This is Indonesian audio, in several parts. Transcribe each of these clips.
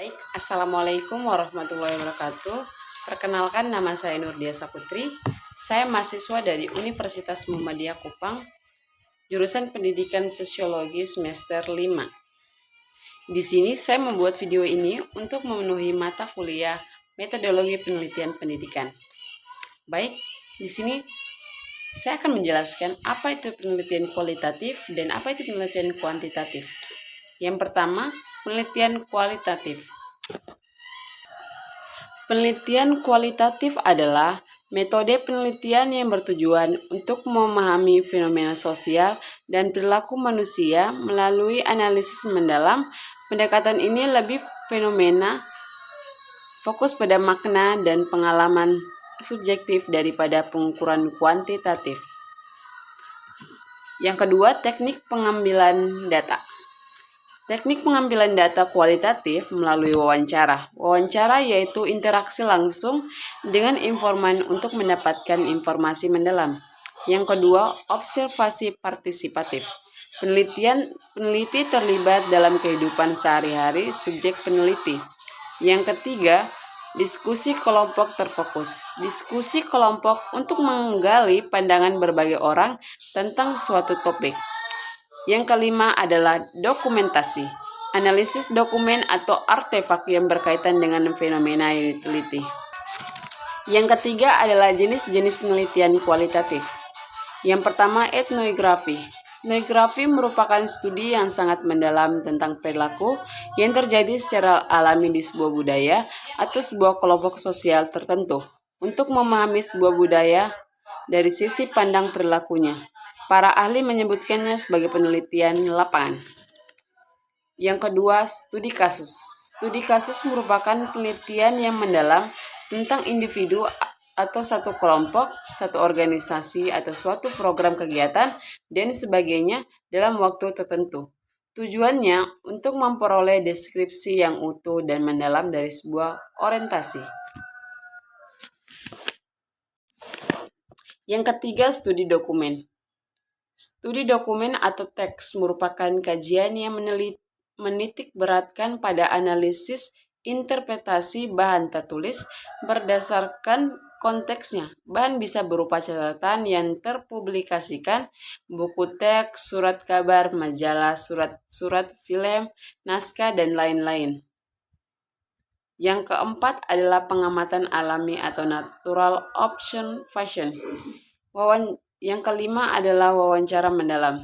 Baik, Assalamualaikum warahmatullahi wabarakatuh. Perkenalkan, nama saya Nurdia Saputri. Saya mahasiswa dari Universitas Muhammadiyah Kupang, jurusan Pendidikan Sosiologi semester 5. Di sini saya membuat video ini untuk memenuhi mata kuliah Metodologi Penelitian Pendidikan. Baik, di sini saya akan menjelaskan apa itu penelitian kualitatif dan apa itu penelitian kuantitatif. Yang pertama, penelitian kualitatif. Penelitian kualitatif adalah metode penelitian yang bertujuan untuk memahami fenomena sosial dan perilaku manusia melalui analisis mendalam. Pendekatan ini lebih fenomena, fokus pada makna dan pengalaman subjektif daripada pengukuran kuantitatif. Yang kedua, teknik pengambilan data. Teknik pengambilan data kualitatif melalui wawancara. Wawancara yaitu interaksi langsung dengan informan untuk mendapatkan informasi mendalam. Yang kedua, observasi partisipatif. Peneliti terlibat dalam kehidupan sehari-hari subjek peneliti. Yang ketiga, diskusi kelompok terfokus. Diskusi kelompok untuk menggali pandangan berbagai orang tentang suatu topik. Yang kelima adalah dokumentasi, analisis dokumen atau artefak yang berkaitan dengan fenomena yang diteliti. Yang ketiga adalah jenis-jenis penelitian kualitatif. Yang pertama, etnografi. Etnografi merupakan studi yang sangat mendalam tentang perilaku yang terjadi secara alami di sebuah budaya atau sebuah kelompok sosial tertentu untuk memahami sebuah budaya dari sisi pandang perilakunya. Para ahli menyebutkannya sebagai penelitian lapangan. Yang kedua, studi kasus. Studi kasus merupakan penelitian yang mendalam tentang individu atau satu kelompok, satu organisasi, atau suatu program kegiatan, dan sebagainya dalam waktu tertentu. Tujuannya untuk memperoleh deskripsi yang utuh dan mendalam dari sebuah orientasi. Yang ketiga, studi dokumen. Studi dokumen atau teks merupakan kajian yang menitik beratkan pada analisis interpretasi bahan tertulis berdasarkan konteksnya. Bahan bisa berupa catatan yang terpublikasikan, buku teks, surat kabar, majalah, surat film, naskah, dan lain-lain. Yang keempat adalah pengamatan alami atau natural observation. Yang kelima adalah wawancara mendalam.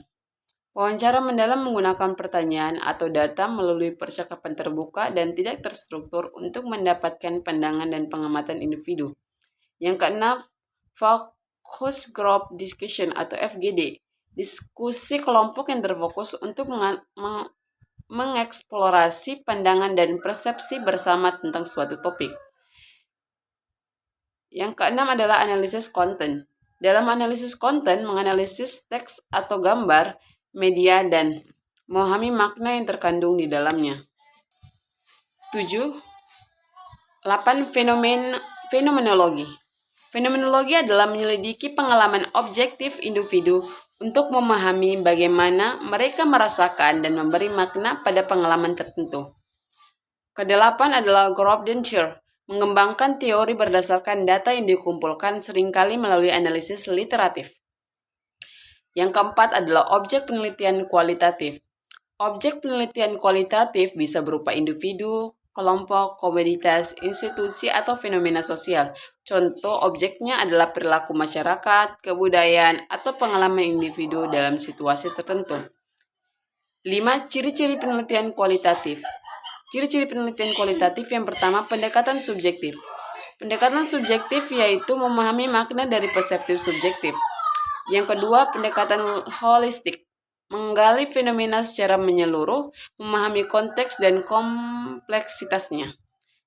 Wawancara mendalam menggunakan pertanyaan atau data melalui percakapan terbuka dan tidak terstruktur untuk mendapatkan pandangan dan pengamatan individu. Yang keenam, focus group discussion atau FGD. Diskusi kelompok yang terfokus untuk mengeksplorasi pandangan dan persepsi bersama tentang suatu topik. Yang keenam adalah analisis konten. Dalam analisis konten, menganalisis teks atau gambar, media, dan memahami makna yang terkandung di dalamnya. 8. Fenomenologi. Fenomenologi adalah menyelidiki pengalaman objektif individu untuk memahami bagaimana mereka merasakan dan memberi makna pada pengalaman tertentu. Kedelapan adalah Grobdenschere. Mengembangkan teori berdasarkan data yang dikumpulkan seringkali melalui analisis literatif. Yang keempat adalah objek penelitian kualitatif. Objek penelitian kualitatif bisa berupa individu, kelompok, komunitas, institusi, atau fenomena sosial. Contoh objeknya adalah perilaku masyarakat, kebudayaan, atau pengalaman individu dalam situasi tertentu. 5. Ciri-ciri penelitian kualitatif. Ciri-ciri penelitian kualitatif yang pertama, pendekatan subjektif. Pendekatan subjektif yaitu memahami makna dari perseptif subjektif. Yang kedua, pendekatan holistik. Menggali fenomena secara menyeluruh, memahami konteks dan kompleksitasnya.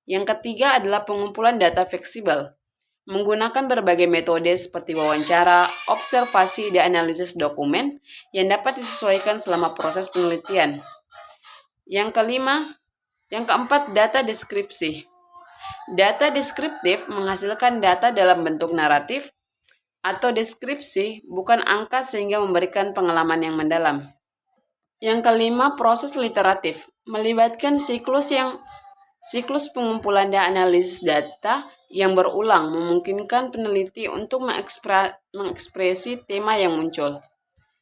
Yang ketiga adalah pengumpulan data fleksibel. Menggunakan berbagai metode seperti wawancara, observasi, dan analisis dokumen yang dapat disesuaikan selama proses penelitian. Yang keempat, data deskripsi. Data deskriptif menghasilkan data dalam bentuk naratif atau deskripsi, bukan angka sehingga memberikan pengalaman yang mendalam. Yang kelima, proses literatif. Melibatkan siklus yang Siklus pengumpulan dan analisis data yang berulang memungkinkan peneliti untuk mengekspresi tema yang muncul.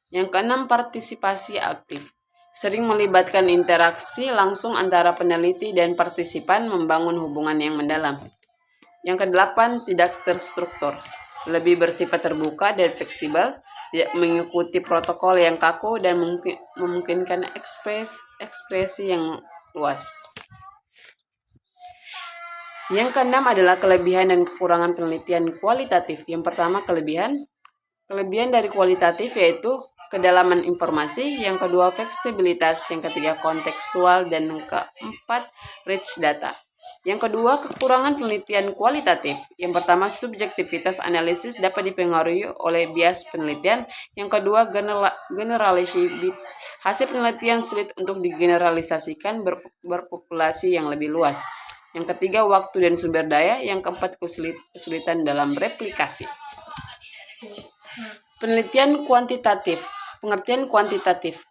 Yang keenam, partisipasi aktif. Sering melibatkan interaksi langsung antara peneliti dan partisipan membangun hubungan yang mendalam. Yang kedelapan, tidak terstruktur. Lebih bersifat terbuka dan fleksibel, tidak mengikuti protokol yang kaku dan memungkinkan ekspresi yang luas. Yang keenam adalah kelebihan dan kekurangan penelitian kualitatif. Yang pertama, kelebihan dari kualitatif yaitu kedalaman informasi, yang kedua fleksibilitas, yang ketiga kontekstual, dan yang keempat rich data. Yang kedua, kekurangan penelitian kualitatif. Yang pertama, subjektivitas analisis dapat dipengaruhi oleh bias penelitian. Yang kedua, generalisasi. Hasil penelitian sulit untuk digeneralisasikan berpopulasi yang lebih luas. Yang ketiga, waktu dan sumber daya. Yang keempat, kesulitan dalam replikasi. Penelitian kuantitatif. Pengertian kuantitatif.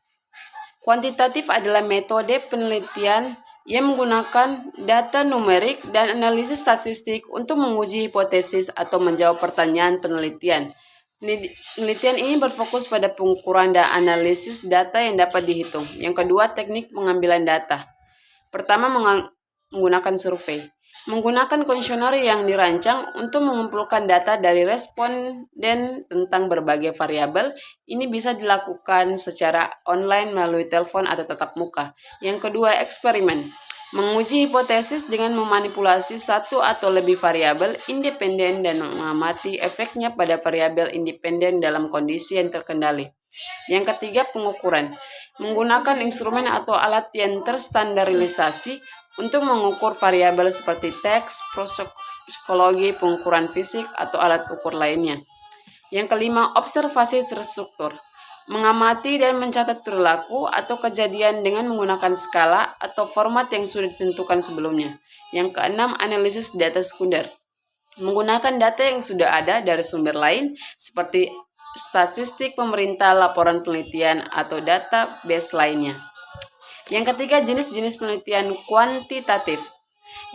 Kuantitatif adalah metode penelitian yang menggunakan data numerik dan analisis statistik untuk menguji hipotesis atau menjawab pertanyaan penelitian. Penelitian ini berfokus pada pengukuran dan analisis data yang dapat dihitung. Yang kedua, teknik pengambilan data. Pertama, menggunakan survei. Menggunakan kuesioner yang dirancang untuk mengumpulkan data dari responden tentang berbagai variabel, ini bisa dilakukan secara online melalui telepon atau tatap muka. Yang kedua, eksperimen. Menguji hipotesis dengan memanipulasi satu atau lebih variabel independen dan mengamati efeknya pada variabel independen dalam kondisi yang terkendali. Yang ketiga, pengukuran. Menggunakan instrumen atau alat yang terstandarisasi untuk mengukur variabel seperti teks, psikologi, pengukuran fisik, atau alat ukur lainnya. Yang kelima, observasi terstruktur. Mengamati dan mencatat perilaku atau kejadian dengan menggunakan skala atau format yang sudah ditentukan sebelumnya. Yang keenam, analisis data sekunder. Menggunakan data yang sudah ada dari sumber lain seperti statistik pemerintah, laporan penelitian, atau database lainnya. Yang ketiga, jenis-jenis penelitian kuantitatif.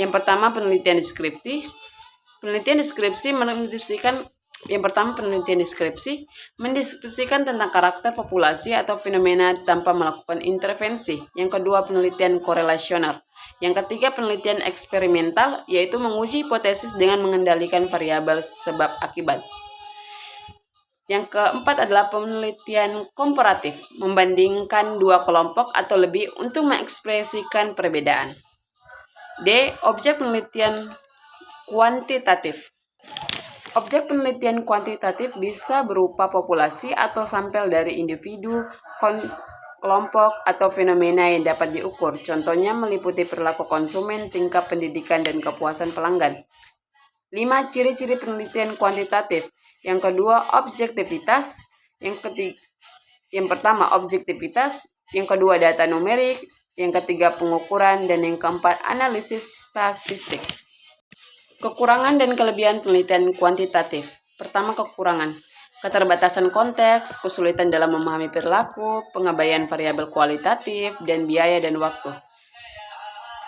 Yang pertama, penelitian deskripsi. Penelitian deskripsi mendeskripsikan tentang karakter populasi atau fenomena tanpa melakukan intervensi. Yang kedua, penelitian korelasional. Yang ketiga, penelitian eksperimental, yaitu menguji hipotesis dengan mengendalikan variabel sebab akibat. Yang keempat adalah penelitian komparatif, membandingkan dua kelompok atau lebih untuk mengekspresikan perbedaan. D. Objek penelitian kuantitatif. Objek penelitian kuantitatif bisa berupa populasi atau sampel dari individu, kelompok, atau fenomena yang dapat diukur. Contohnya meliputi perilaku konsumen, tingkat pendidikan, dan kepuasan pelanggan. 5. Ciri-ciri penelitian kuantitatif. Yang kedua, objektivitas. Yang pertama, objektivitas. Yang kedua, data numerik. Yang ketiga, pengukuran. Dan yang keempat, analisis statistik. Kekurangan dan kelebihan penelitian kuantitatif. Pertama, kekurangan. Keterbatasan konteks, kesulitan dalam memahami perilaku, pengabaian variabel kualitatif, dan biaya dan waktu.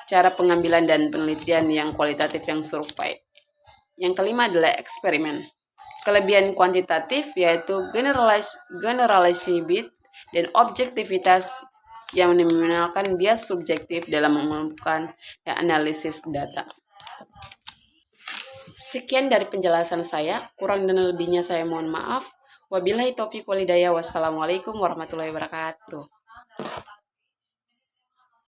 Cara pengambilan dan penelitian yang kualitatif yang survei. Yang kelima adalah eksperimen. Kelebihan kuantitatif yaitu generalisasi dan objektivitas yang meminimalkan bias subjektif dalam mengumpulkan dan analisis data. Sekian dari penjelasan saya, kurang dan lebihnya saya mohon maaf. Wabillahi taufiq wal hidayah. Wassalamualaikum warahmatullahi wabarakatuh.